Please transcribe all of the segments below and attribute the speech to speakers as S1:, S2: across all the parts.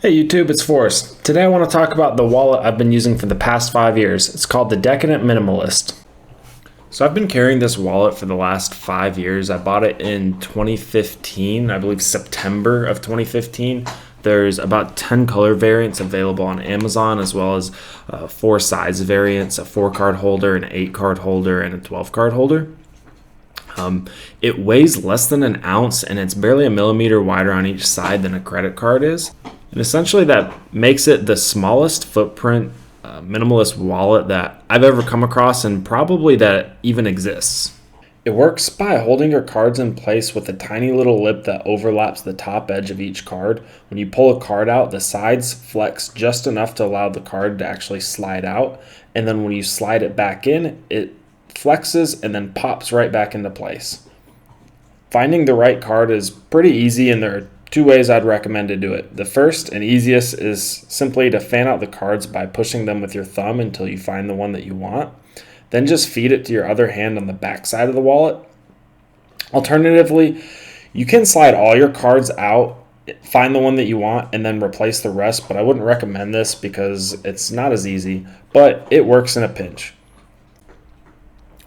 S1: Hey YouTube, it's Forrest. Today I want to talk about the wallet I've been using for the past 5 years. It's called the Decadent Minimalist. So I've been carrying this wallet for the last 5 years. I bought it in 2015, I believe September of 2015. There's about 10 color variants available on Amazon, as well as 4 size variants, a 4 card holder, an 8 card holder, and a 12 card holder. It weighs less than an ounce and it's barely a millimeter wider on each side than a credit card is. And essentially that makes it the smallest footprint minimalist wallet that I've ever come across, and probably that even exists. It works by holding your cards in place with a tiny little lip that overlaps the top edge of each card. When you pull a card out, the sides flex just enough to allow the card to actually slide out. And then when you slide it back in, it flexes and then pops right back into place. Finding the right card is pretty easy, and there are 2 ways I'd recommend to do it. The first and easiest is simply to fan out the cards by pushing them with your thumb until you find the one that you want. Then just feed it to your other hand on the back side of the wallet. Alternatively, you can slide all your cards out, find the one that you want, and then replace the rest, but I wouldn't recommend this because it's not as easy, but it works in a pinch.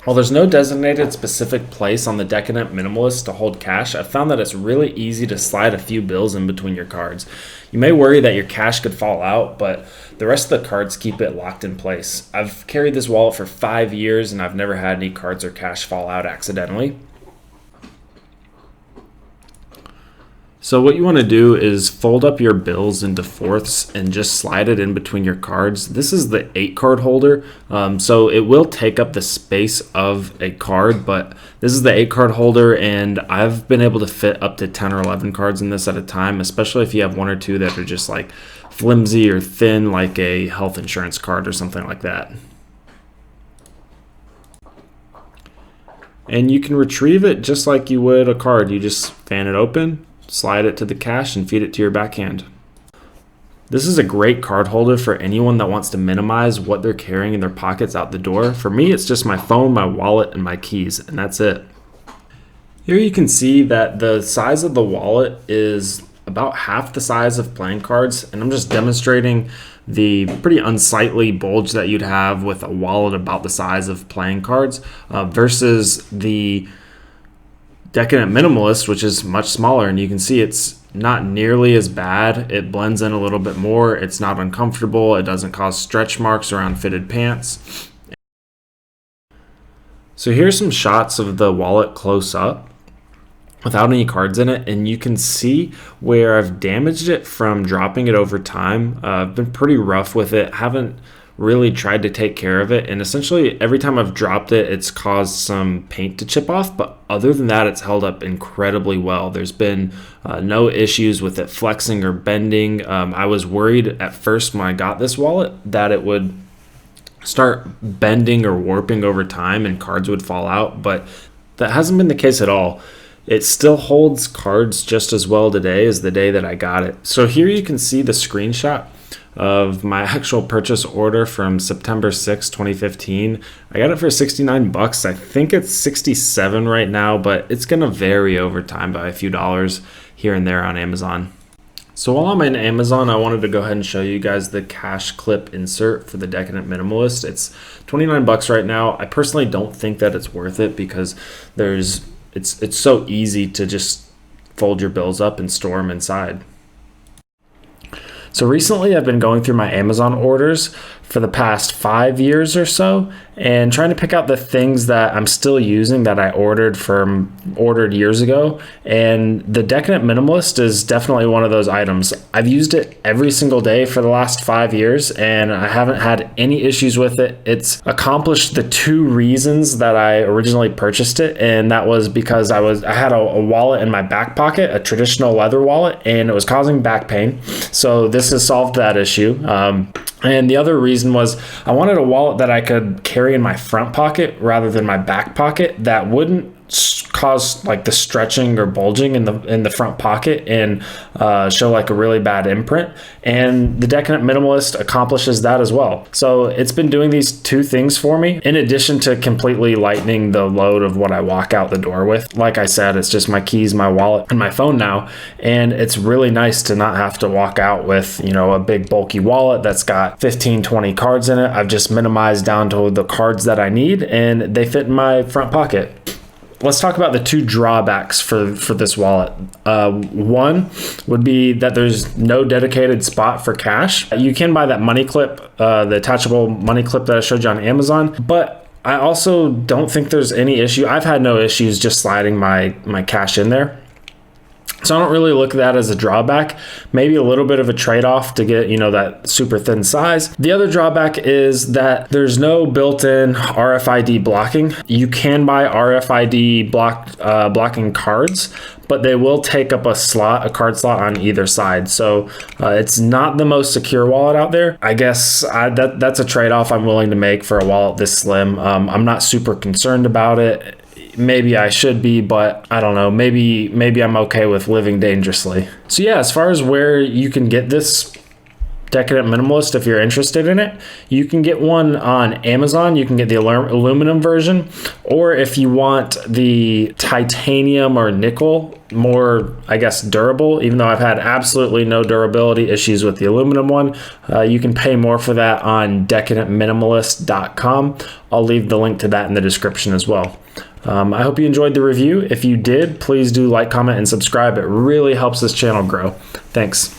S1: While there's no designated specific place on the Decadent Minimalist to hold cash, I've found that it's really easy to slide a few bills in between your cards. You may worry that your cash could fall out, but the rest of the cards keep it locked in place. I've carried this wallet for 5 years and I've never had any cards or cash fall out accidentally. So what you want to do is fold up your bills into fourths and just slide it in between your cards. This is the 8 card holder, so it will take up the space of a card, but this is the 8 card holder, and I've been able to fit up to 10 or 11 cards in this at a time, especially if you have 1 or 2 that are just like flimsy or thin, like a health insurance card or something like that. And you can retrieve it just like you would a card. You just fan it open, slide it to the cash, and feed it to your backhand. This is a great card holder for anyone that wants to minimize what they're carrying in their pockets out the door. For me, it's just my phone, my wallet, and my keys, and that's it. Here you can see that the size of the wallet is about half the size of playing cards, and I'm just demonstrating the pretty unsightly bulge that you'd have with a wallet about the size of playing cards versus the Decadent Minimalist, which is much smaller, and you can see it's not nearly as bad. It blends in a little bit more. It's not uncomfortable. It doesn't cause stretch marks around fitted pants. So here's some shots of the wallet close up without any cards in it, and you can see where I've damaged it from dropping it over time. I've been pretty rough with it, haven't really tried to take care of it, and essentially every time I've dropped it, it's caused some paint to chip off, but other than that, it's held up incredibly well. There's been no issues with it flexing or bending. I was worried at first when I got this wallet that it would start bending or warping over time and cards would fall out, but that hasn't been the case at all. It still holds cards just as well today as the day that I got it. So here you can see the screenshot of my actual purchase order from September 6, 2015. I got it for 69 bucks. I think it's 67 right now, but it's gonna vary over time by a few dollars here and there on Amazon. So while I'm in Amazon, I wanted to go ahead and show you guys the cash clip insert for the Decadent Minimalist. It's 29 bucks right now. I personally don't think that it's worth it because it's so easy to just fold your bills up and store them inside. So recently I've been going through my Amazon orders for the past 5 years or so and trying to pick out the things that I'm still using that I ordered years ago. And the Decadent Minimalist is definitely one of those items. I've used it every single day for the last 5 years and I haven't had any issues with it. It's accomplished the 2 reasons that I originally purchased it, and that was because I had a wallet in my back pocket, a traditional leather wallet, and it was causing back pain. So this has solved that issue. And the other reason was I wanted a wallet that I could carry in my front pocket rather than my back pocket that wouldn't cause like the stretching or bulging in the front pocket and show like a really bad imprint. And the Decadent Minimalist accomplishes that as well. So it's been doing these two things for me, in addition to completely lightening the load of what I walk out the door with. Like I said, it's just my keys, my wallet, and my phone now. And it's really nice to not have to walk out with, you know, a big bulky wallet that's got 15, 20 cards in it. I've just minimized down to the cards that I need, and they fit in my front pocket. Let's talk about the two drawbacks for this wallet. One would be that there's no dedicated spot for cash. You can buy that money clip, the attachable money clip that I showed you on Amazon, but I also don't think there's any issue. I've had no issues just sliding my cash in there. So I don't really look at that as a drawback. Maybe a little bit of a trade-off to get, you know, that super thin size. The other drawback is that there's no built-in RFID blocking. You can buy RFID blocking cards, but they will take up a card slot on either side. So it's not the most secure wallet out there. I guess that's a trade-off I'm willing to make for a wallet this slim. I'm not super concerned about it. Maybe I should be, but I don't know. Maybe I'm okay with living dangerously. So yeah, as far as where you can get this Decadent Minimalist, if you're interested in it, you can get one on Amazon. You can get the aluminum version, or if you want the titanium or nickel, more, I guess, durable, even though I've had absolutely no durability issues with the aluminum one, you can pay more for that on decadentminimalist.com. I'll leave the link to that in the description as well. I hope you enjoyed the review. If you did, please do like, comment, and subscribe. It really helps this channel grow. Thanks.